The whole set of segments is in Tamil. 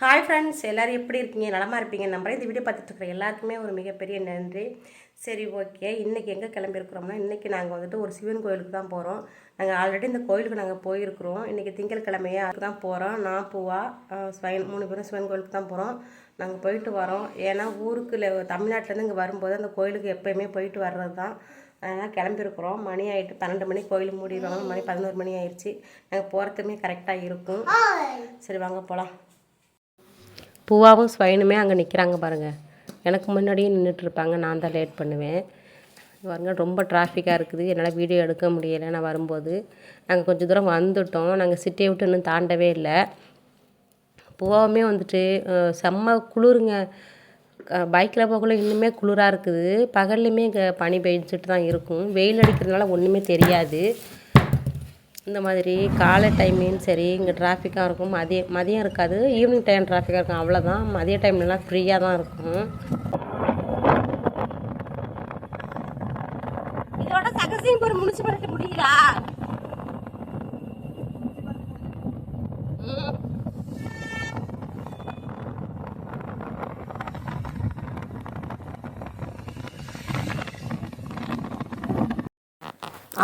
ஹாய் ஃப்ரெண்ட்ஸ், எல்லோரும் எப்படி இருக்கீங்க? நலமாக இருப்பீங்க நம்புறேன். இந்த வீடியோ பார்த்துட்ருக்குற எல்லாருக்குமே ஒரு மிகப்பெரிய நன்றி. சரி, ஓகே. இன்றைக்கி எங்கே கிளம்பியிருக்கிறோம்னா, இன்றைக்கி நாங்கள் வந்துட்டு ஒரு சிவன் கோயிலுக்கு தான் போகிறோம். நாங்கள் ஆல்ரெடி இந்த கோயிலுக்கு நாங்கள் போயிருக்கிறோம். இன்றைக்கி திங்கட்கிழமையே அதுக்கு தான் போகிறோம். நான் பூவா ஸ்வைன் 3 பேரும் சிவன் கோயிலுக்கு தான் போகிறோம். நாங்கள் போயிட்டு வரோம். ஏன்னா ஊருக்கு தமிழ்நாட்டிலேருந்து இங்கே வரும்போது அந்த கோயிலுக்கு எப்போயுமே போயிட்டு வர்றது தான். அதனால் கிளம்பியிருக்கிறோம். மணி ஆகிட்டு 12 மணி கோயில் மூடிடுவாங்க. மணி 11 மணி ஆயிடுச்சு. நாங்கள் போகிறதுமே கரெக்டாக இருக்கும். சரி, வாங்க போகலாம். பூவாவும் ஸ்வைனுமே அங்கே நிற்கிறாங்க பாருங்கள். எனக்கு முன்னாடியே நின்றுட்டுருப்பாங்க. நான் தான் லேட் பண்ணுவேன் பாருங்க. ரொம்ப டிராஃபிக்காக இருக்குது. என்னால் வீடியோ எடுக்க முடியலை. நான் வரும்போது நாங்கள் கொஞ்சம் தூரம் வந்துவிட்டோம். நாங்கள் சிட்டியை விட்டு இன்னும் தாண்டவே இல்லை. பூவாவுமே வந்துட்டு செம்ம குளிருங்க. பைக்கில் போகக்குள்ள இன்னுமே குளிராக இருக்குது. பகல்லையுமே இங்கே பனி பெய்ஞ்சிட்டு தான் இருக்கும். வெயில் அடிக்கிறதுனால ஒன்றுமே தெரியாது. இந்த மாதிரி காலை டைமையும் சரி இங்கே டிராஃபிக்காக இருக்கும். மதியம் இருக்காது, ஈவினிங் டைம் டிராஃபிக்காக இருக்கும். அவ்வளோதான். மதிய டைம்லலாம் ஃப்ரீயாக தான் இருக்கும். இதோட சகசியம்பூர் முனிசிபாலிட்டி முடியுதா?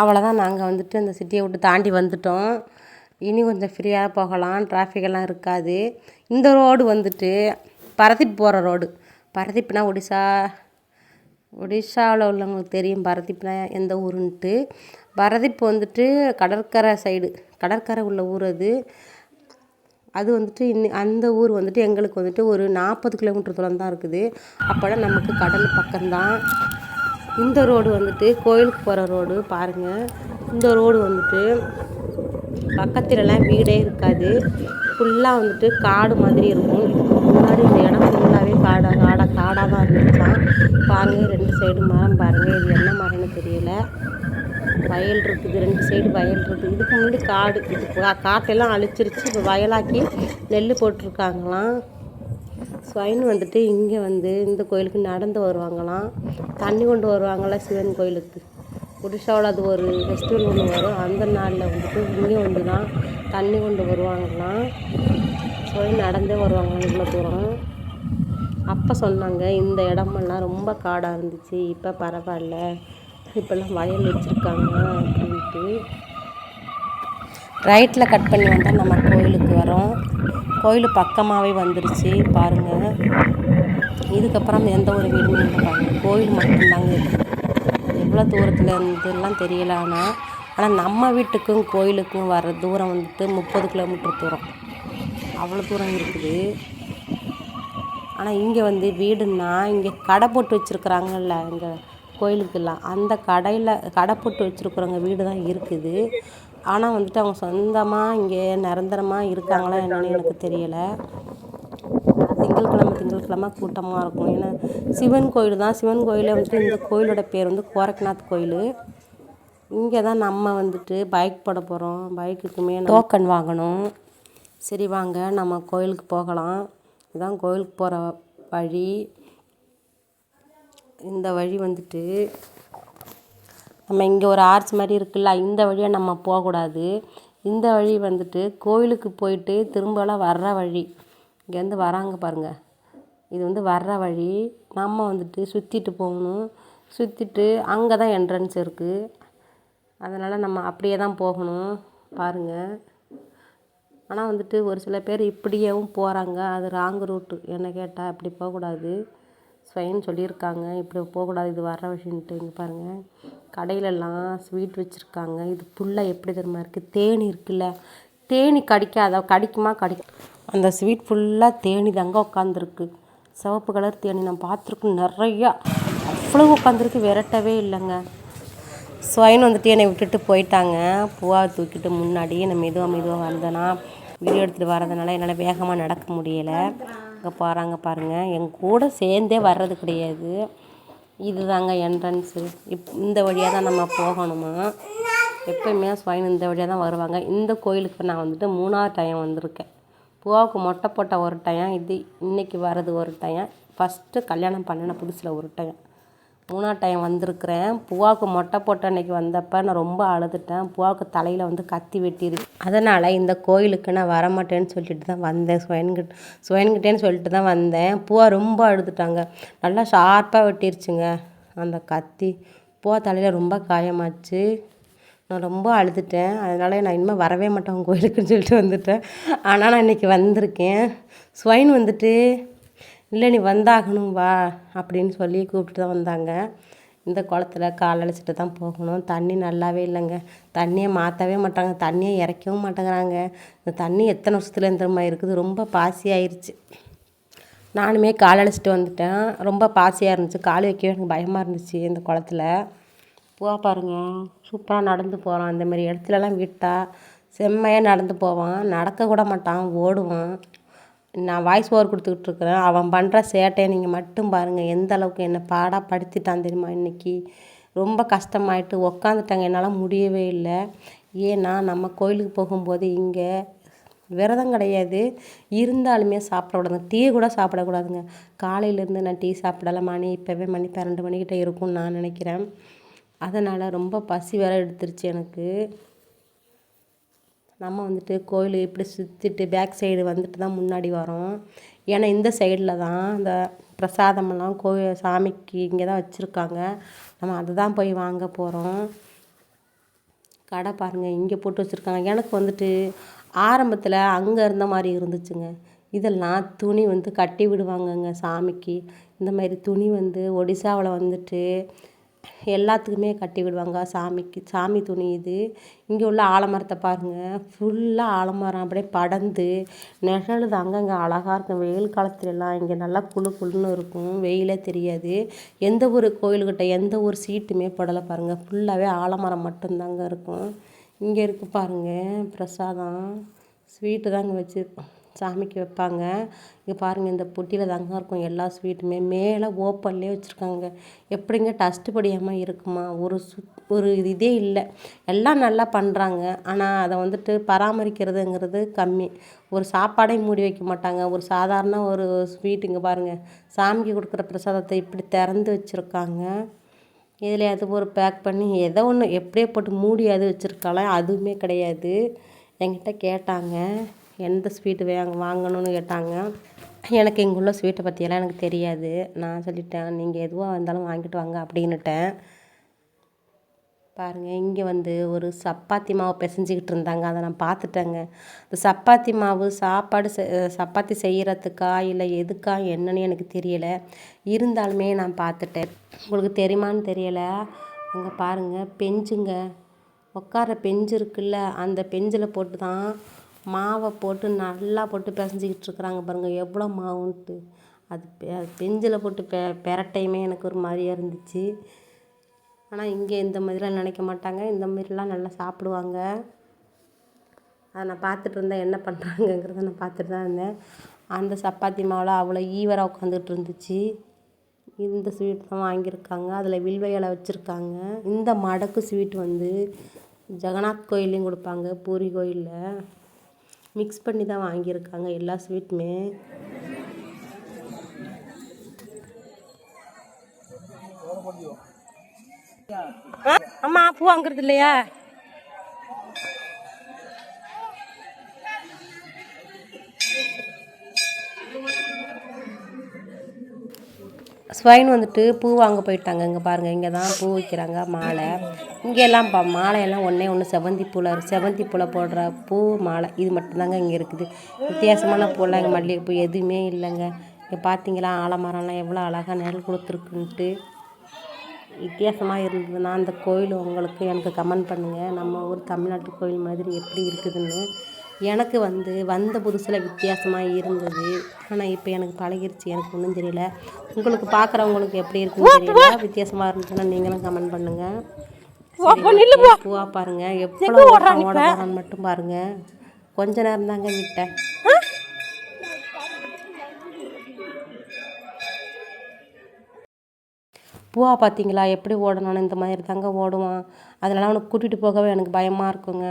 அவ்வளோதான். நாங்கள் வந்துட்டு அந்த சிட்டியை விட்டு தாண்டி வந்துட்டோம். இனி கொஞ்சம் ஃப்ரீயாக போகலாம். டிராஃபிக்கெல்லாம் இருக்காது. இந்த ரோடு வந்துட்டு பரதீப் போகிற ரோடு. பரதீப்னா ஒடிஷாவில் உள்ளவங்களுக்கு தெரியும் பரதீப்னா எந்த ஊருன்ட்டு. பரதீப் வந்துட்டு கடற்கரை சைடு, கடற்கரை உள்ள ஊர் அது வந்துட்டு அந்த ஊர் வந்துட்டு எங்களுக்கு வந்துட்டு ஒரு 40 கிலோமீட்டர் தூரம் தான் இருக்குது. அப்போலாம் நமக்கு கடல் பக்கம்தான். இந்த ரோடு வந்துட்டு கோயிலுக்கு போகிற ரோடு பாருங்கள். இந்த ரோடு வந்துட்டு பக்கத்துலலாம் வீடே இருக்காது. ஃபுல்லாக வந்துட்டு காடு மாதிரி இருக்கும். இதுக்கு முன்னாடி இந்த இடம் ஃபுல்லாகவே காடாக தான் இருந்துச்சான். பாருங்கள், 2 சைடு மரம் பாருங்கள். இது என்ன மரம்னு தெரியல. வயல் இருக்குது, 2 சைடு வயல் இருக்குது. இதுக்கு முன்னாடி காடு. இது காட்டெல்லாம் அழிச்சிருச்சு. இப்போ வயலாக்கி நெல் போட்டிருக்காங்களாம். ஸ்வைன் வந்துட்டு இங்கே வந்து இந்த கோயிலுக்கு நடந்து வருவாங்களாம். தண்ணி கொண்டு வருவாங்களா சிவன் கோயிலுக்கு. ஒடிஷாவில் அது ஒரு ஃபெஸ்டிவல் ஒன்று வரும். அந்த நாளில் வந்துட்டு இங்கே வந்து தான் தண்ணி கொண்டு வருவாங்களாம். ஸ்வைன் நடந்தே வருவாங்களாம் இவ்வளோ தூரம். அப்போ சொன்னாங்க இந்த இடமெல்லாம் ரொம்ப காடாக இருந்துச்சு, இப்போ பரவாயில்ல, இப்போல்லாம் வயல் வச்சுருக்காங்க அப்படின்ட்டு. ரைட்டில் கட் பண்ணி வந்தால் நம்ம கோயிலுக்கு வரோம். கோயில் பக்கமாகவே வந்துருச்சு பாருங்கள். இதுக்கப்புறம் எந்த ஒரு வீடுமே இல்லை பாருங்கள். கோயில் மட்டும்தாங்க இருக்குது. எவ்வளோ தூரத்தில் இருந்துலாம் தெரியல. ஆனால் நம்ம வீட்டுக்கும் கோயிலுக்கும் வர தூரம் வந்துட்டு 30 கிலோமீட்டர் தூரம். அவ்வளோ தூரம் இருக்குது. ஆனால் இங்கே வந்து வீடுன்னா இங்கே கடை போட்டு வச்சுருக்குறாங்கல்ல இங்கே கோயிலுக்கெல்லாம், அந்த கடை போட்டு வச்சுருக்குறவங்க வீடு தான் இருக்குது. ஆனால் வந்துட்டு அவங்க சொந்தமாக இங்கே நிரந்தரமாக இருக்காங்களா என்னன்னு எனக்கு தெரியலை. திங்கட்கிழமை கூட்டமாக இருக்கும். ஏன்னா சிவன் கோயில் தான். சிவன் கோயிலே வந்துட்டு இந்த கோயிலோட பேர் வந்து கோரக்நாத் கோயில். இங்கே தான் நம்ம வந்துட்டு பைக் போட போகிறோம். பைக்குக்குமே டோக்கன் வாங்கணும். சரி, வாங்க நம்ம கோயிலுக்கு போகலாம். இதுதான் கோயிலுக்கு போகிற வழி. இந்த வழி வந்துட்டு நம்ம இங்கே ஒரு ஆர்ச் மாதிரி இருக்குல்ல, இந்த வழியாக நம்ம போகக்கூடாது. இந்த வழி வந்துட்டு கோயிலுக்கு போயிட்டு திரும்பலாம் வர்ற வழி. இங்கேருந்து வராங்க பாருங்கள். இது வந்து வர்ற வழி. நம்ம வந்துட்டு சுற்றிட்டு போகணும். சுற்றிட்டு அங்கே தான் என்ட்ரன்ஸ் இருக்குது. அதனால் நம்ம அப்படியே தான் போகணும் பாருங்கள். ஆனால் வந்துட்டு ஒரு சில பேர் இப்படியேவும் போகிறாங்க. அது ராங் ரூட்டு. என்ன கேட்டால் இப்படி போகக்கூடாது. ஸ்வைன் சொல்லியிருக்காங்க இப்படி போகக்கூடாது, இது வர்ற வழின்ட்டு. இங்கே பாருங்கள், கடையிலலாம் ஸ்வீட் வச்சுருக்காங்க. இது ஃபுல்லாக எப்படி தெரியுமா இருக்குது, தேனி இருக்குல்ல, தேனி கடிக்குமா அந்த ஸ்வீட் ஃபுல்லாக தேனி தாங்க உட்காந்துருக்கு. சிவப்பு கலர் தேனி நான் பார்த்துருக்கேன் நிறையா. அவ்வளோ உட்காந்துருக்கு, விரட்டவே இல்லைங்க. ஸ்வைன் வந்துட்டு என்னை விட்டுட்டு போயிட்டாங்க. பூவாவை தூக்கிட்டு முன்னாடி நான் மெதுவாக வந்தேன்னா வீடியோ எடுத்துகிட்டு வரதுனால என்னால் வேகமாக நடக்க முடியலை. இங்கே போகிறாங்க பாருங்கள். என் கூட சேர்ந்தே வர்றது கிடையாது. இது தாங்க என்ட்ரன்ஸு. இந்த வழியாக தான் நம்ம போகணுமா. எப்போயுமே ஸ்வைன் இந்த வழியாக தான் வருவாங்க. இந்த கோயிலுக்கு நான் வந்துட்டு 3ஆவது டைம் வந்திருக்கேன். பூவாவுக்கு மொட்டை போட்ட ஒரு டைம், இது இன்றைக்கி வர்றது ஒரு டைம், ஃபஸ்ட்டு கல்யாணம் பண்ணின புதுசில் ஒரு டைம். 3ஆவது டைம் வந்திருக்கிறேன். பூவாவுக்கு மொட்டை போட்ட அன்றைக்கி வந்தப்போ நான் ரொம்ப அழுதுட்டேன். பூவாவுக்கு தலையில் வந்து கத்தி வெட்டிருக்கு. அதனால் இந்த கோயிலுக்கு நான் வரமாட்டேன்னு சொல்லிட்டு தான் வந்தேன். சுவயன்கிட்டேன்னு சொல்லிட்டு தான் வந்தேன். பூவா ரொம்ப அழுதுட்டாங்க. நல்லா ஷார்ப்பாக வெட்டிருச்சுங்க அந்த கத்தி. பூவா தலையில் ரொம்ப காயமாச்சு. நான் ரொம்ப அழுதுட்டேன். அதனால் நான் இனிமேல் வரவே மாட்டேன் உங்கள் கோயிலுக்குன்னு சொல்லிட்டு வந்துட்டேன். ஆனால் நான் இன்றைக்கி வந்திருக்கேன். ஸ்வைன் வந்துட்டு இல்லை நீ வந்தாகணும் வா அப்படின்னு சொல்லி கூப்பிட்டு தான் வந்தாங்க. இந்த குளத்துல கால் அழைச்சிட்டு தான் போகணும். தண்ணி நல்லாவே இல்லைங்க. தண்ணியை மாற்றவே மாட்டாங்க, தண்ணியை இறக்கவும் மாட்டேங்கிறாங்க. இந்த தண்ணி எத்தனை வருஷத்துல இந்த இருக்குது, ரொம்ப பாசி ஆயிடுச்சு. நானுமே கால் அழைச்சிட்டு வந்துட்டேன். ரொம்ப பாசியாக இருந்துச்சு, கால் வைக்கவே எனக்கு பயமாக இருந்துச்சு. இந்த குளத்துல பூவா பாருங்க சூப்பராக நடந்து போகிறான். இந்தமாரி இடத்துலலாம் விட்டால் செம்மையாக நடந்து போவான். நடக்க கூட மாட்டான், ஓடுவான். நான் வாய்ஸ் ஓவர் கொடுத்துக்கிட்டுருக்குறேன். அவன் பண்ணுற சேட்டையை நீங்கள் மட்டும் பாருங்கள். எந்த அளவுக்கு என்னை பாடாக படுத்திட்டான் தெரியுமா. இன்றைக்கி ரொம்ப கஷ்டமாயிட்டு உக்காந்துட்டாங்க. என்னால் முடியவே இல்லை. ஏன்னா நம்ம கோயிலுக்கு போகும்போது இங்கே விரதம் கிடையாது, இருந்தாலுமே சாப்பிடக்கூடாதுங்க. டீ கூட சாப்பிடக்கூடாதுங்க. காலையிலேருந்து நான் டீ சாப்பிடலை. இப்போவே மணி 12 மணிக்கிட்ட இருக்கும்னு நான் நினைக்கிறேன். அதனால் ரொம்ப பசி வேற எடுத்துருச்சு எனக்கு. நம்ம வந்துட்டு கோயில் இப்படி சுற்றிட்டு பேக் சைடு வந்துட்டு தான் முன்னாடி வரோம். ஏன்னா இந்த சைடில் தான் இந்த பிரசாதமெல்லாம் சாமிக்கு இங்கே தான் வச்சுருக்காங்க. நம்ம அதை தான் போய் வாங்க போகிறோம். கடை பாருங்கள் இங்கே போட்டு வச்சுருக்காங்க. எனக்கு வந்துட்டு ஆரம்பத்தில் அங்கே இருந்த மாதிரி இருந்துச்சுங்க. இதெல்லாம் துணி வந்து கட்டி விடுவாங்கங்க சாமிக்கு. இந்த மாதிரி துணி வந்து ஒடிசாவில் வந்துட்டு எல்லாத்துக்குமே கட்டி விடுவாங்க சாமிக்கு. சாமி துணி இது. இங்கே உள்ள ஆலமரத்தை பாருங்கள், ஃபுல்லாக ஆலமரம் அப்படியே படர்ந்து நிழல் தாங்க இங்கே அழகாக இருக்கும். வெயில் காலத்துலலாம் இங்கே நல்லா குளு குளுன்னு இருக்கும், வெயிலே தெரியாது. எந்த ஒரு கோயில்கிட்ட எந்த ஒரு சீட்டுமே படலை பாருங்கள், ஃபுல்லாகவே ஆலமரம் மட்டும்தாங்க இருக்கும். இங்கே இருக்குது பாருங்கள் பிரசாதம், ஸ்வீட்டு தாங்க வச்சு சாமிக்கு வைப்பாங்க. இங்கே பாருங்கள் இந்த பொட்டியில் தாங்க இருக்கும் எல்லா ஸ்வீட்டுமே. மேலே ஓப்பன்லேயே வச்சுருக்காங்க. எப்படிங்க டஸ்ட்டு படியாமல் இருக்குமா? ஒரு இதே இல்லை. எல்லாம் நல்லா பண்ணுறாங்க. ஆனால் அதை வந்துட்டு பராமரிக்கிறதுங்கிறது கம்மி. ஒரு சாப்பாடே மூடி வைக்க மாட்டாங்க. ஒரு சாதாரண ஒரு ஸ்வீட் இங்கே பாருங்கள், சாமிக்கு கொடுக்குற பிரசாதத்தை இப்படி திறந்து வச்சுருக்காங்க. இதில் அது ஒரு பேக் பண்ணி ஏதோ ஒன்று எப்படியே போட்டு மூடியாவது வச்சுருக்கலாம். அதுவுமே கிடையாது. என்கிட்ட கேட்டாங்க எந்த ஸ்வீட்டு வாங்கணும்னு கேட்டாங்க. எனக்கு இங்கே உள்ள ஸ்வீட்டை பற்றியெல்லாம் எனக்கு தெரியாது. நான் சொல்லிட்டேன் நீங்கள் எதுவாக இருந்தாலும் வாங்கிட்டு வாங்க அப்படின்னுட்டேன். பாருங்கள் இங்கே வந்து ஒரு சப்பாத்தி மாவு பிசைஞ்சிக்கிட்டு இருந்தாங்க. அதை நான் பார்த்துட்டேங்க. இந்த சப்பாத்தி மாவு சப்பாத்தி செய்கிறதுக்கா இல்லை எதுக்கா என்னன்னு எனக்கு தெரியலை. இருந்தாலுமே நான் பார்த்துட்டேன். உங்களுக்கு தெரியுமான்னு தெரியலை. அங்கே பாருங்கள் பெஞ்சுங்க, உட்கார பெஞ்சு இருக்குல்ல, அந்த பெஞ்சில் போட்டு தான் மாவை போட்டு நல்லா போட்டு பிசைஞ்சிக்கிட்டு இருக்கிறாங்க பாருங்கள் எவ்வளோ மாவுன்ட்டு. அது பெஞ்சில் போட்டு பெரட்டையுமே எனக்கு ஒரு மாதிரியாக இருந்துச்சு. ஆனால் இங்கே இந்த மாதிரிலாம் நினைக்க மாட்டாங்க. இந்த மாதிரிலாம் நல்லா சாப்பிடுவாங்க. அதை நான் பார்த்துட்டு இருந்தேன், என்ன பண்ணுறாங்கங்கிறத நான் பார்த்துட்டு தான் இருந்தேன். அந்த சப்பாத்தி மாவில் அவ்வளோ ஈவராக உட்காந்துட்டு இருந்துச்சு. இந்த ஸ்வீட் தான் வாங்கியிருக்காங்க. அதில் வில்வ இலை வச்சுருக்காங்க. இந்த மடக்கு ஸ்வீட் வந்து ஜெகநாத் கோயிலையும் கொடுப்பாங்க, பூரி கோயிலில். மிக்ஸ் பண்ணி தான் வாங்கியிருக்காங்க எல்லா ஸ்வீட்டுமே. அம்மா பூ வாங்குறது இல்லையா? ஸ்வைன் வந்துட்டு பூ வாங்க போயிட்டாங்க. இங்கே பாருங்கள் இங்கே தான் பூ வைக்கிறாங்க மாலை. இங்கெல்லாம் மாலையெல்லாம் ஒன்று செவந்தி பூவில் போடுற பூ மாலை இது மட்டும்தாங்க இங்கே இருக்குது. வித்தியாசமான பூலாம் இங்கே மல்லிகைப்பூ எதுவுமே இல்லைங்க. இங்கே பார்த்தீங்களா ஆலமரம்லாம் எவ்வளோ அழகாக நிழல் கொடுத்துருக்குன்ட்டு. வித்தியாசமாக இருந்ததுன்னா அந்த கோயில் உங்களுக்கு எனக்கு கமெண்ட் பண்ணுங்கள். நம்ம ஊர் தமிழ்நாட்டு கோயில் மாதிரி எப்படி இருக்குதுன்னு. எனக்கு வந்த புதுசில் வித்தியாசமாக இருந்தது. ஆனால் இப்போ எனக்கு பழகிருச்சு, எனக்கு ஒன்றும் தெரியல. உங்களுக்கு பார்க்குறவங்களுக்கு எப்படி இருக்குன்னு தெரியல. வித்தியாசமாக இருந்துச்சுன்னா நீங்களும் கமெண்ட் பண்ணுங்கள். பூவா பாருங்கள் எவ்வளோ ஓடான்னு மட்டும் பாருங்கள். கொஞ்ச நேரம் தாங்க விட்டேன். பூவா பார்த்தீங்களா எப்படி ஓடணும்னு இந்த மாதிரி தாங்க ஓடுவான். அதனால அவனை கூட்டிகிட்டு போகவே எனக்கு பயமாக இருக்குங்க.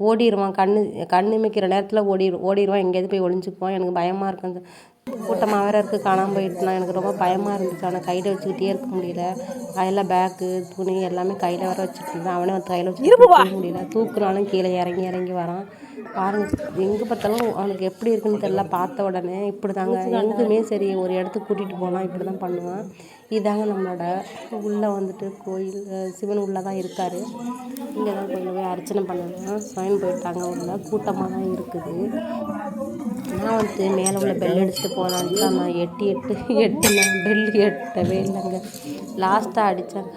ஓடிடுவான், கண்ணு நேரத்தில் ஓடிடுவான், எங்கேயாவது போய் ஒளிஞ்சுக்குவான். எனக்கு பயமாக இருக்கும். அந்த கூட்டமாக வேறு இருக்குது, காணாமல் போயிட்டுனா எனக்கு ரொம்ப பயமாக இருந்துச்சு. அவனை கையில் வச்சுக்கிட்டே இருக்க முடியல. அதெல்லாம் பேக்கு துணி எல்லாமே கையில் வர வச்சுட்டு இருந்தேன். அவனே வந்து கையில் வச்சுட்டு போக முடியல. தூக்குனாலும் கீழே இறங்கி இறங்கி வரான். பாருங்கள், எங்கே பார்த்தாலும் அவனுக்கு எப்படி இருக்குன்னு தெரியல. பார்த்த உடனே இப்படி தாங்க எங்குமே சரி ஒரு இடத்துக்கு கூட்டிகிட்டு போனால் இப்படி தான் பண்ணுவான். இதாங்க நம்மளோட உள்ளே வந்துட்டு கோயில், சிவன் உள்ளே தான் இருக்கார். இங்கே தான் கோயிலில் போய் அர்ச்சனை பண்ணணும். சுவாமி போயிட்டாங்க, உள்ள கூட்டமாக தான் இருக்குது. நான் வந்துட்டு மேலே உள்ள பெல் அடிச்சுட்டு போனான்ட்டு நான் எட்டினேன், பெல் எட்டவே இல்லைங்க. லாஸ்ட்டாக அடித்தேன்.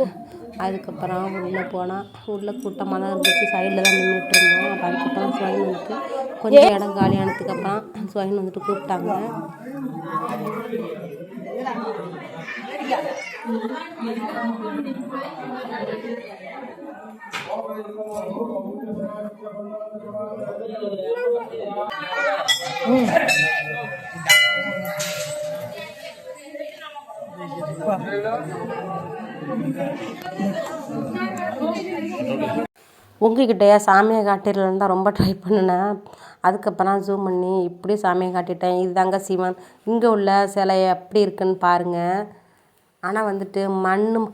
அதுக்கப்புறம் உள்ளே போனால் உள்ளே கூட்டமாக தான் இருந்துச்சு. சைடில் தான் நின்றுட்டு இருந்தோம். அப்போ அதுக்கப்புறம் சுவாமி வந்துட்டு கொஞ்சம் இடம் காலியானதுக்கப்புறம் சுவாமி வந்துட்டு கூப்பிட்டாங்க. உங்ககிட்டயா சாமியை காட்டிடலன்னு தான் ரொம்ப ட்ரை பண்ணினேன். அதுக்கப்புறம் ஜூம் பண்ணி இப்படி சாமியை காட்டிட்டேன். இதுதாங்க சிவன். இங்கே உள்ள சிலை எப்படி இருக்குன்னு பாருங்கள். ஆனால் வந்துட்டு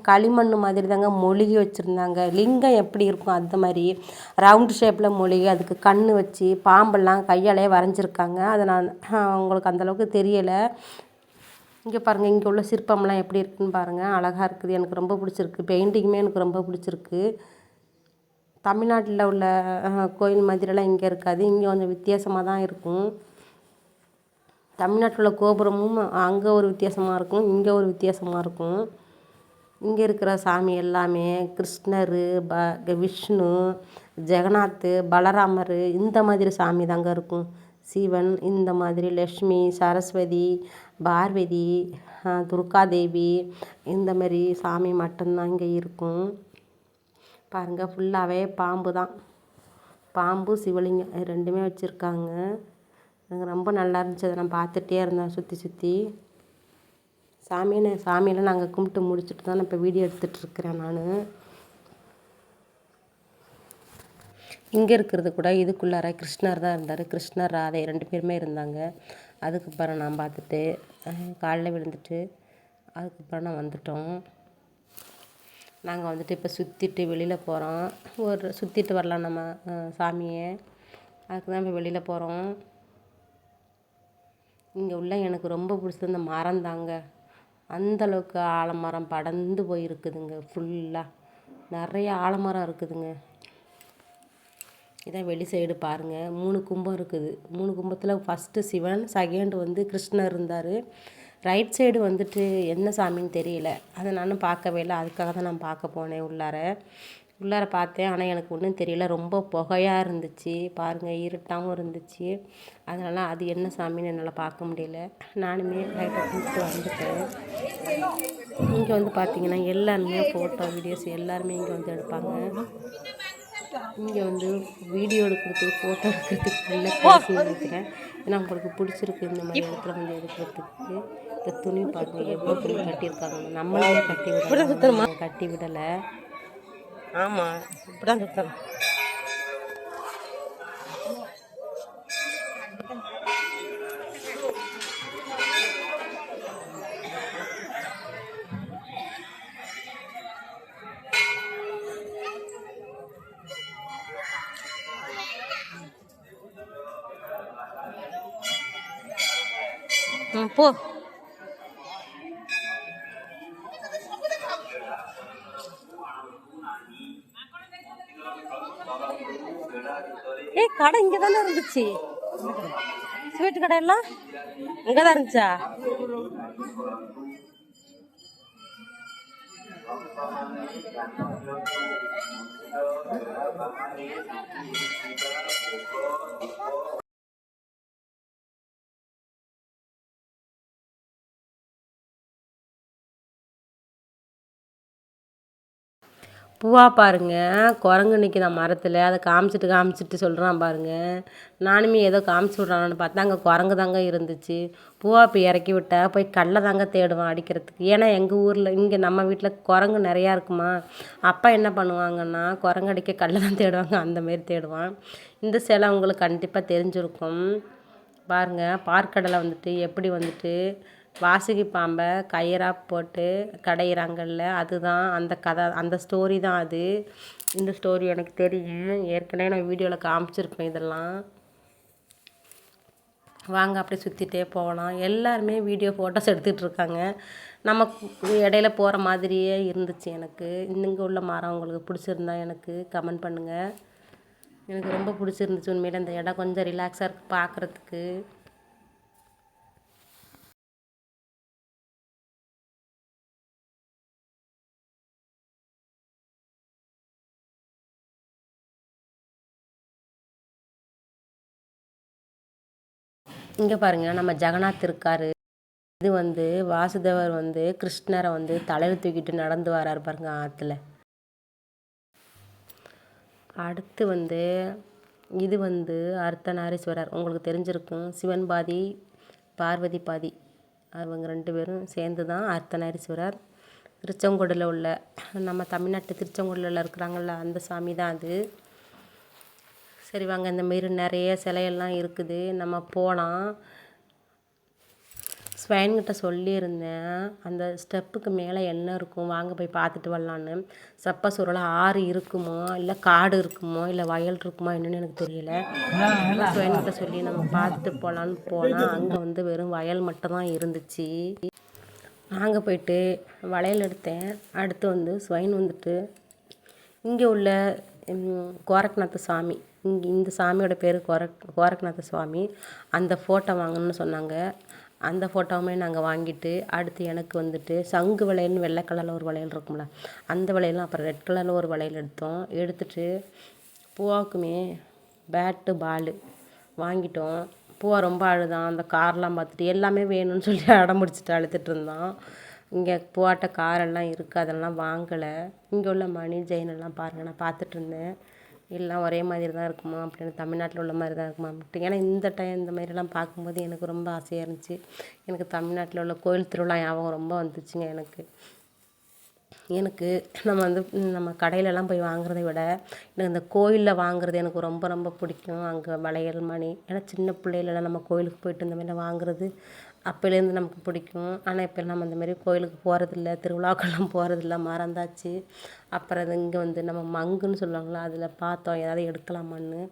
களிமண் மாதிரி தாங்க மொழிகி வச்சுருந்தாங்க. லிங்கம் எப்படி இருக்கும் அந்த மாதிரி ரவுண்டு ஷேப்பில் மொழிகி, அதுக்கு கண் வச்சு பாம்பெல்லாம் கையாலே வரைஞ்சிருக்காங்க. அதை நான் உங்களுக்கு அந்தளவுக்கு தெரியலை. இங்கே பாருங்கள், இங்கே உள்ள சிற்பம்லாம் எப்படி இருக்குன்னு பாருங்கள். அழகாக இருக்குது, எனக்கு ரொம்ப பிடிச்சிருக்கு. பெயிண்டிங்குமே எனக்கு ரொம்ப பிடிச்சிருக்கு. தமிழ்நாட்டில் உள்ள கோயில் மாதிரியெல்லாம் இங்கே இருக்காது. இங்கே கொஞ்சம் வித்தியாசமாக தான் இருக்கும். தமிழ்நாட்டில் உள்ள கோபுரமும் அங்கே ஒரு வித்தியாசமாக இருக்கும், இங்கே ஒரு வித்தியாசமாக இருக்கும். இங்கே இருக்கிற சாமி எல்லாமே கிருஷ்ணர், விஷ்ணு, ஜெகநாத், பலராமர் இந்த மாதிரி சாமி தாங்க இருக்கும். சிவன் இந்த மாதிரி, லக்ஷ்மி, சரஸ்வதி, பார்வதி, துர்காதேவி இந்த மாதிரி சாமி மட்டும்தான் இங்கே இருக்கும். பாருங்கள், ஃபுல்லாகவே பாம்பு தான். பாம்பு, சிவலிங்கம் ரெண்டுமே வச்சுருக்காங்க. எனக்கு ரொம்ப நல்லா இருந்துச்சு. அதை நான் பார்த்துட்டே இருந்தேன் சுற்றி சுற்றி. சாமியெல்லாம் நாங்கள் கும்பிட்டு முடிச்சுட்டு தான் நான் இப்போ வீடியோ எடுத்துகிட்ருக்கிறேன். நான் இங்கே இருக்கிறது கூட இதுக்குள்ளார கிருஷ்ணர் தான் இருந்தார். கிருஷ்ணர், ராதை 2 பேருமே இருந்தாங்க. அதுக்கப்புறம் நான் பார்த்துட்டு காலைல விழுந்துட்டு அதுக்கப்புறம் நான் வந்துட்டோம். நாங்கள் வந்துட்டு இப்போ சுற்றிட்டு வெளியில் போகிறோம். சுற்றிட்டு வரலாம் நம்ம சாமியை. அதுக்கு தான் இப்போ வெளியில் போகிறோம். இங்கே உள்ள எனக்கு ரொம்ப பிடிச்சது இந்த மரம் தாங்க. அந்தளவுக்கு ஆலமரம் படர்ந்து போயிருக்குதுங்க. ஃபுல்லாக நிறைய ஆலமரம் இருக்குதுங்க. இதான் வெளி சைடு பாருங்கள், 3 கும்பம் இருக்குது. 3 கும்பத்தில் ஃபஸ்ட்டு சிவன், செகண்ட் வந்து கிருஷ்ணர் இருந்தார். ரைட் சைடு வந்துட்டு என்ன சாமின்னு தெரியல, அதை நானும் பார்க்கவே இல்லை. அதுக்காக தான் நான் பார்க்க போனேன் உள்ளார பார்த்தேன். ஆனால் எனக்கு ஒன்றும் தெரியல, ரொம்ப புகையாக இருந்துச்சு. பாருங்கள், இருட்டாகவும் இருந்துச்சு. அதனால் அது என்ன சாமின்னு என்னால் பார்க்க முடியல. நானுமே லைட்டை கூப்பிட்டு வந்துட்டேன். இங்கே வந்து பார்த்திங்கன்னா எல்லாருமே ஃபோட்டோ வீடியோஸ் எல்லாருமே இங்கே வந்து எடுப்பாங்க. இங்கே வந்து வீடியோ எடுக்கிறதுக்கு, ஃபோட்டோ எடுக்கிறதுக்கு நல்லா பேசி நினைக்கிறேன். ஏன்னா உங்களுக்கு பிடிச்சிருக்கு இந்த மாதிரி இடத்துல வந்து எடுக்கிறதுக்கு. இந்த துணி பாருங்கள், எவ்வளோ துணி கட்டியிருக்காங்க. நம்மளே கட்டி விடலை. ஆமாம், இப்படிதான் சுத்தணும். போ. கடை இங்கே தானே இருந்துச்சு, ஸ்வீட்டு கடை எல்லாம் இங்கே தான் இருந்துச்சா? பூவா பாருங்க, குரங்கு நிற்கிதான் மரத்தில். அதை காமிச்சிட்டு சொல்கிறான் பாருங்க. நானுமே ஏதோ காமிச்சு விட்றான்னு பார்த்தா அங்கே குரங்கு தாங்க இருந்துச்சு. பூவா போய் இறக்கி விட்டா போய் கடல தாங்க தேடுவான் அடிக்கிறதுக்கு. ஏன்னா எங்கள் ஊரில் இங்கே நம்ம வீட்டில் குரங்கு நிறையா இருக்குமா. அப்பா என்ன பண்ணுவாங்கன்னா குரங்கு அடிக்க கடல தான் தேடுவாங்க. அந்தமாரி தேடுவான். இந்த சிலை உங்களுக்கு கண்டிப்பாக தெரிஞ்சிருக்கும். பாருங்கள், பார்க்கடலை வந்துட்டு எப்படி வந்துட்டு வாசுகி பாம்பை கயிறாக போட்டு கடையிறாங்கல்ல, அதுதான் அந்த கதை, அந்த ஸ்டோரி தான் அது. இந்த ஸ்டோரி எனக்கு தெரியும். ஏற்கனவே நான் வீடியோவில் காமிச்சிருப்பேன் இதெல்லாம். வாங்க அப்படியே சுற்றிட்டே போகலாம். எல்லாருமே வீடியோ ஃபோட்டோஸ் எடுத்துகிட்டு இருக்காங்க. நமக்கு இடையில போகிற மாதிரியே இருந்துச்சு எனக்கு. இங்கே உள்ள மரம் உங்களுக்கு பிடிச்சிருந்தா எனக்கு கமெண்ட் பண்ணுங்கள். எனக்கு ரொம்ப பிடிச்சிருந்துச்சு உண்மையில. இந்த இடம் கொஞ்சம் ரிலாக்ஸாக இருக்குது பார்க்குறதுக்கு. இங்கே பாருங்கள், நம்ம ஜெகநாத் இருக்கார். இது வந்து வாசுதேவர் வந்து கிருஷ்ணரை வந்து தலையில் தூக்கிட்டு நடந்து வராரு பாருங்க ஆற்றுல. அடுத்து வந்து இது வந்து அர்த்தநாரீஸ்வரர். உங்களுக்கு தெரிஞ்சிருக்கும். சிவன் பாதி பார்வதி பாதி, அவங்க 2 பேரும் சேர்ந்து தான் அர்த்தநாரீஸ்வரர். திருச்செங்கோடில் உள்ள, நம்ம தமிழ்நாட்டு திருச்செங்கோடில் இருக்கிறாங்கள்ல, அந்த சாமி தான் அது. சரி வாங்க, இந்த மாரி நிறைய சிலையெல்லாம் இருக்குது, நம்ம போகலாம். ஸ்வைன்கிட்ட சொல்லியிருந்தேன் அந்த ஸ்டெப்புக்கு மேலே என்ன இருக்கும், வாங்க போய் பார்த்துட்டு வரலான்னு. சப்போஸ் ஒரு ஆறு இருக்குமோ இல்லை காடு இருக்குமோ இல்லை வயல் இருக்குமோ என்னன்னு எனக்கு தெரியல. ஸ்வைன்கிட்ட சொல்லி நம்ம பார்த்துட்டு போகலான்னு போனால் அங்கே வந்து வெறும் வயல் மட்டும்தான் இருந்துச்சு. நாங்கள் போயிட்டு வளையல் எடுத்தேன். அடுத்து வந்து ஸ்வைன் வந்துட்டு இங்கே உள்ள கோரக்நாத் சாமி, இந்த சாமியோட பேர் கோரக்நாத் சுவாமி, அந்த ஃபோட்டோ வாங்கணும்னு சொன்னாங்க. அந்த ஃபோட்டோவுமே நாங்கள் வாங்கிட்டு, அடுத்து எனக்கு வந்துட்டு சங்கு வளையல்னு வெள்ளை கலரில் ஒரு வளையல் இருக்கும்ல, அந்த வளையலும் அப்புறம் ரெட் கலரில் ஒரு வளையல் எடுத்துட்டு பூவாவுக்குமே பேட்டு பால் வாங்கிட்டோம். பூவா ரொம்ப அழுதான். அந்த கார்லாம் பார்த்துட்டு எல்லாமே வேணும்னு சொல்லி அடம் பிடிச்சிட்டு அழுதுட்டு இருந்தான். இங்கே பூவாட்ட காரெல்லாம் இருக்குது, அதெல்லாம் வாங்கலை. இங்கே உள்ள மணி ஜெயினெல்லாம் பாருங்கள், நான் பார்த்துட்டு இருந்தேன். எல்லாம் ஒரே மாதிரி தான் இருக்குமா அப்படின்னு, தமிழ்நாட்டில் உள்ள மாதிரி தான் இருக்குமா அப்படின்ட்டு. ஏன்னா இந்த மாதிரிலாம் பார்க்கும்போது எனக்கு ரொம்ப ஆசையாக இருந்துச்சு. எனக்கு தமிழ்நாட்டில் உள்ள கோயில் திருவிழா ஞாபகம் ரொம்ப வந்துச்சுங்க எனக்கு. நம்ம கடையிலலாம் போய் வாங்குறதை விட எனக்கு இந்த கோயிலில் வாங்குறது எனக்கு ரொம்ப ரொம்ப பிடிக்கும். அங்கே வளையல் மணி, ஏன்னா சின்ன பிள்ளையிலலாம் நம்ம கோயிலுக்கு போயிட்டு இந்த மாதிரிலாம் வாங்குறது அப்போலேருந்து நமக்கு பிடிக்கும். ஆனால் இப்போ நம்ம இந்த மாதிரி கோயிலுக்கு போகிறதில்ல, திருவிழாக்கெல்லாம் போகிறதில்ல, மறந்தாச்சு. அப்புறம் அது இங்கே வந்து நம்ம மங்குன்னு சொல்லுவாங்களா, அதில் பார்த்தோம் ஏதாவது எடுக்கலாமான்னு.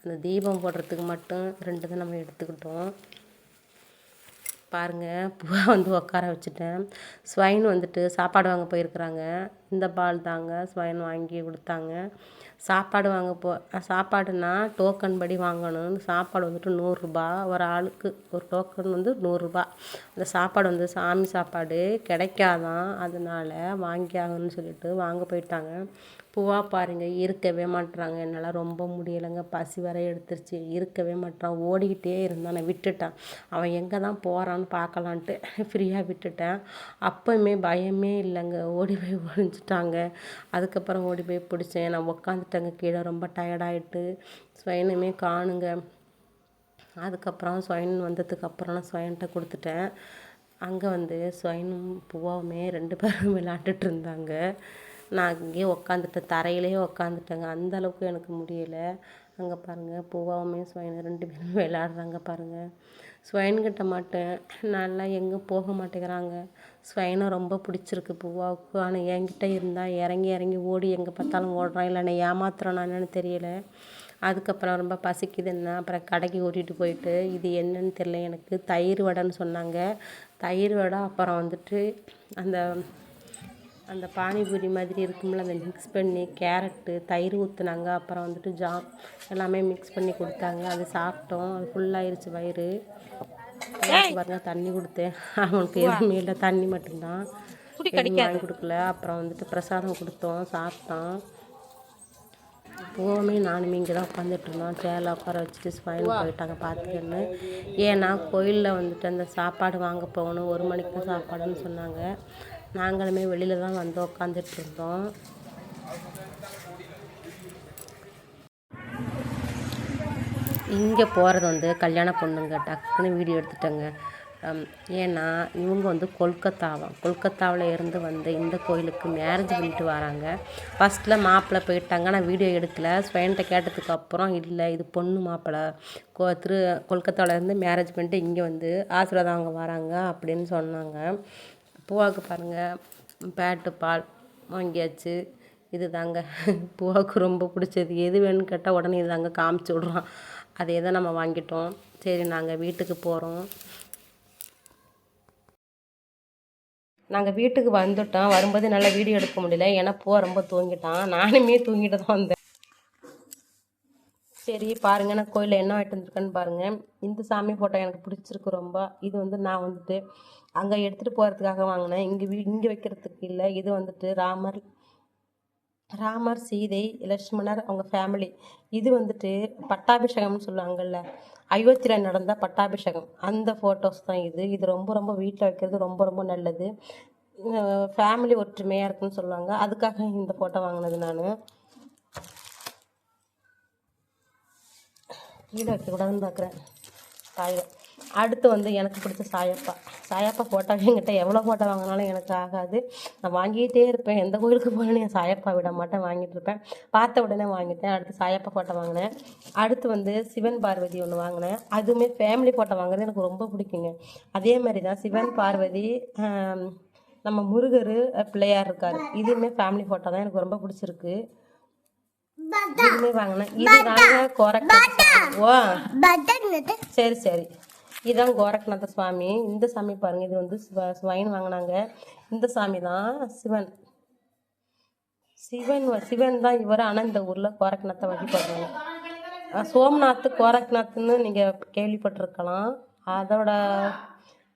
அந்த தீபம் போடுறதுக்கு மட்டும் 2 தான் நம்ம எடுத்துக்கிட்டோம். பாருங்கள், பூவா வந்து உட்கார வச்சுட்டேன். ஸ்வைன் வந்துட்டு சாப்பாடு வாங்க போயிருக்கிறாங்க. இந்த பால் தாங்க ஸ்வைன் வாங்கி கொடுத்தாங்க. சாப்பாடுனா டோக்கன் படி வாங்கணும். சாப்பாடு வந்துட்டு 100 ரூபா, ஒரு ஆளுக்கு ஒரு டோக்கன் வந்து 100 ரூபா. அந்த சாப்பாடு வந்து சாமி சாப்பாடு கிடைக்காதான், அதனால வாங்கி ஆகணும்னு சொல்லிட்டு வாங்க போயிட்டாங்க. பூவா பாருங்க, இருக்கவே மாட்டுறாங்க. என்னால் ரொம்ப முடியலைங்க, பசி வர எடுத்துருச்சு. இருக்கவே மாட்டுறான், ஓடிக்கிட்டே இருந்தான். நான் விட்டுட்டேன். அவன் எங்கே தான் போகிறான்னு பார்க்கலான்ட்டு ஃப்ரீயாக விட்டுட்டேன். அப்போயுமே பயமே இல்லைங்க, ஓடி போய் ஒழிஞ்சிட்டாங்க. அதுக்கப்புறம் ஓடி போய் பிடிச்சேன். நான் உக்காந்துட்டேங்க கீழே, ரொம்ப டயர்டாகிட்டு. ஸ்வைனுமே காணுங்க. அதுக்கப்புறம் ஸ்வைன் வந்ததுக்கப்புறம் நான் ஸ்வைன்கிட்ட கொடுத்துட்டேன். அங்கே வந்து ஸ்வைனும் பூவாவுமே 2 பேரும் விளையாண்டுட்டு இருந்தாங்க. நான் அங்கேயே உக்காந்துட்டேன், தரையிலேயே உக்காந்துட்டேங்க. அந்தளவுக்கு எனக்கு முடியலை. அங்கே பாருங்கள், பூவாவுமே ஸ்வைன் 2 பேரும் விளையாடுறாங்க பாருங்கள். ஸ்வைன்கிட்ட மாட்டேன் நல்லா எங்கே போக மாட்டேங்கிறாங்க. ஸ்வைனை ரொம்ப பிடிச்சிருக்கு பூவாவுக்கு. ஆனால் என்கிட்ட இருந்தால் இறங்கி ஓடி எங்கே பார்த்தாலும் ஓடுறான். இல்லை என்னை ஏமாத்துறானா என்னன்னு தெரியலை. அதுக்கப்புறம் ரொம்ப பசிக்குதுன்னா அப்புறம் கடைக்கு கூட்டிகிட்டு போயிட்டு, இது என்னன்னு தெரியல எனக்கு, தயிர் வடைன்னு சொன்னாங்க. தயிர் வடை, அப்புறம் வந்துட்டு அந்த அந்த பானிபூரி மாதிரி இருக்கும்ல, அதை மிக்ஸ் பண்ணி கேரட்டு தயிர் ஊற்றுனாங்க. அப்புறம் வந்துட்டு ஜாம் எல்லாமே மிக்ஸ் பண்ணி கொடுத்தாங்க. அது சாப்பிட்டோம். அது ஃபுல்லாகிருச்சு வயிறு. பாருங்கள், தண்ணி கொடுத்தேன். அவனுக்கு எதுவுமே இல்லை, தண்ணி மட்டும்தான், எதுவும் வாங்கி கொடுக்கல. அப்புறம் வந்துட்டு பிரசாதம் கொடுத்தோம், சாப்பிட்டோம். பூவுமே நானுமே இங்கே தான் உட்காந்துட்டு இருந்தோம். சேரில் உட்கார வச்சுட்டு ஸ்வைன் போயிட்டாங்க பார்த்துக்கன்னு. ஏன்னா கோயிலில் வந்துட்டு அந்த சாப்பாடு வாங்க போகணும், 1 மணிக்கு தான் சாப்பாடுன்னு சொன்னாங்க. நாங்களுமே வெளியில் தான் வந்து உட்காந்துட்டு இருந்தோம். இங்கே போகிறது வந்து கல்யாண பொண்ணுங்க டக்குன்னு வீடியோ எடுத்துட்டேங்க. ஏன்னா இவங்க வந்து கொல்கத்தாவில் இருந்து வந்து இந்த கோயிலுக்கு மேரேஜ் பண்ணிட்டு வராங்க. ஃபஸ்ட்டில் மாப்பிள்ளை போயிட்டாங்க, நான் வீடியோ எடுக்கலை. ஸ்பெயின்கிட்ட கேட்டதுக்கு அப்புறம் இல்லை இது பொண்ணு மாப்பிள்ளை கொல்கத்தாவிலேருந்து மேரேஜ் பண்ணிட்டு இங்கே வந்து ஆசீர்வாதம் அவங்க வராங்க அப்படின்னு சொன்னாங்க. பூவாவுக்கு பாருங்கள் பேட்டு பால் வாங்கியாச்சு. இது தாங்க பூவாவுக்கு ரொம்ப பிடிச்சது. எது வேணும்னு கேட்டால் உடனே இது தாங்க காமிச்சு விட்றான். அதே தான் நம்ம வாங்கிட்டோம். சரி நாங்கள் வீட்டுக்கு போகிறோம். நாங்கள் வீட்டுக்கு வந்துட்டோம். வரும்போது நல்லா வீடியோ எடுக்க முடியல, ஏன்னா பூவா ரொம்ப தூங்கிட்டான். நானுமே தூங்கிட்டு தான் வந்தேன். சரி பாருங்கள் நான் கோயிலில் என்ன வாங்கிட்டு வந்துருக்கேன்னு பாருங்கள். இந்த சாமி ஃபோட்டோ எனக்கு பிடிச்சிருக்கு ரொம்ப. இது வந்து நான் வந்துட்டு அங்கே எடுத்துகிட்டு போகிறதுக்காக வாங்கினேன். இங்கே வைக்கிறதுக்கு இல்லை. இது வந்துட்டு ராமர் சீதை லட்சுமணர் அவங்க ஃபேமிலி. இது வந்துட்டு பட்டாபிஷேகம்னு சொல்லுவாங்கள்ல, அயோத்தியில் நடந்த பட்டாபிஷேகம் அந்த ஃபோட்டோஸ் தான் இது. இது ரொம்ப ரொம்ப வீட்டில் வைக்கிறது ரொம்ப ரொம்ப நல்லது. ஃபேமிலி ஒற்றுமையாக இருக்குன்னு சொல்லுவாங்க. அதுக்காக இந்த ஃபோட்டோ வாங்கினது நான். கீழே வைக்கக்கூடாதுன்னு பார்க்குறேன் தாயில். அடுத்து வந்து எனக்கு பிடிச்ச சாயப்பா ஃபோட்டோ என்கிட்ட எவ்வளோ ஃபோட்டோ வாங்கினாலும் எனக்கு ஆகாது. நான் வாங்கிட்டே இருப்பேன். எந்த கோயிலுக்கு போனாலும் என் சாயப்பா விட மாட்டேன், வாங்கிட்டு இருப்பேன். பார்த்த உடனே வாங்கிட்டேன். அடுத்து சாயப்பா ஃபோட்டோ வாங்கினேன். அடுத்து வந்து சிவன் பார்வதி ஒன்று வாங்கினேன். அதுவுமே ஃபேமிலி ஃபோட்டோ வாங்குறது எனக்கு ரொம்ப பிடிக்குங்க. அதே மாதிரி தான் சிவன் பார்வதி, நம்ம முருகர் பிள்ளையார் இருக்கார், இதுவுமே ஃபேமிலி ஃபோட்டோ தான். எனக்கு ரொம்ப பிடிச்சிருக்கு. இதுவுமே வாங்கினேன். இது தாங்க கோரக்நாத். ஓ சரி சரி, இதுதான் கோரக்நாத சுவாமி. இந்த சாமி பாருங்கள், இது வந்து ஸ்வைன் வாங்கினாங்க. இந்த சாமி தான் சிவன் தான் இவர். ஆனால் இந்த ஊரில் கோரக்நாத்தை வழிபடுறாங்க. சோம்நாத் கோரக்நாத்னு நீங்கள் கேள்விப்பட்டிருக்கலாம். அதோட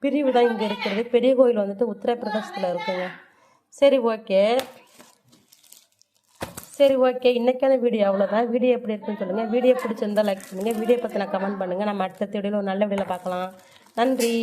பிரிவு தான் இங்கே இருக்கிறது. பெரிய கோயில் வந்துட்டு உத்தரப்பிரதேசத்தில் இருக்குங்க. சரி ஓகே, இன்றைக்கான வீடியோ அவ்வளோதான். வீடியோ எப்படி இருக்குன்னு சொல்லுங்கள். வீடியோ பிடிச்சிருந்தால் லைக் பண்ணுங்கள். வீடியோ பற்றி நான் கமெண்ட் பண்ணுங்கள். நம்ம அடுத்த வீடியோவில் ஒரு நல்ல வீடியோவில் பார்க்கலாம். நன்றி.